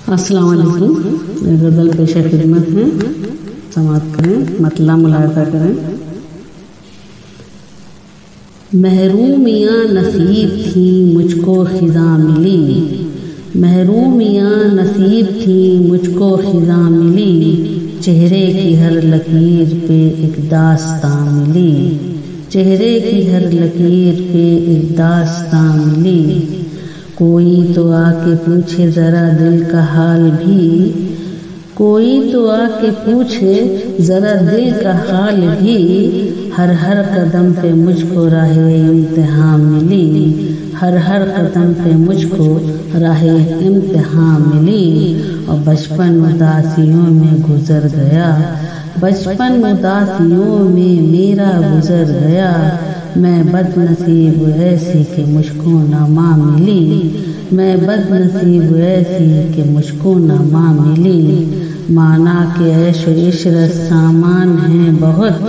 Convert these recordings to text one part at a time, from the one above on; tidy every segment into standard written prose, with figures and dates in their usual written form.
अस्सलाम वालेकुम। गज़ल पेश खिदमत है, समाप्त करें, मतलब मुलाज़ा करें। महरूमियाँ नसीब थी मुझको खिज़ां मिली, महरूमियाँ नसीब थी मुझको खिज़ां मिली, चेहरे की हर लकीर पे एक दास्तां मिली, चेहरे की हर लकीर पे एक दास्तां मिली। कोई तो आके पूछे ज़रा दिल का हाल भी, कोई तो आके पूछे ज़रा दिल का हाल भी, हर हर कदम पे मुझको राहे इम्तिहान मिली, हर हर कदम पे मुझको राहे इम्तिहान मिली। और बचपन उदासियों में गुजर गया, बचपन उदासियों में मेरा गुजर गया, मैं बदनसीब ऐसी कि मुझको ना माँ मिली, मैं बदनसीब ऐसी कि मुझको ना माँ मिली। माना के ऐशो इशरत सामान है बहुत,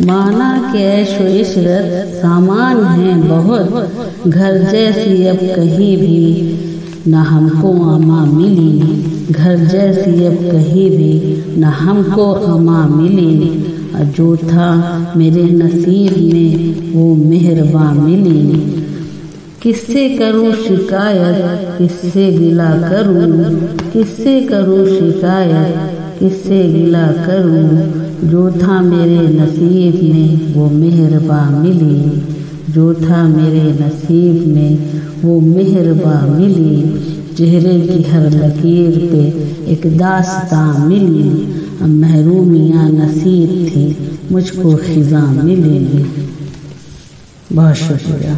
माना के ऐशो इशरत सामान है बहुत, घर जैसी अब कहीं भी ना हमको अमा मिली, घर जैसी अब कहीं भी ना हमको अमा मिली। जो था मेरे नसीब में वो मेहरबां मिली। किससे करूं शिकायत किससे गिला करूं, किससे करूं शिकायत किससे गिला करूं, जो था मेरे नसीब में वो मेहरबां मिली, जो था मेरे नसीब में वो मेहरबां मिली। चेहरे की हर लकीर पे एक दास्तां मिली, महरूमियाँ नसीब थी मुझको खिज़ां मिली। बहुत शुक्रिया।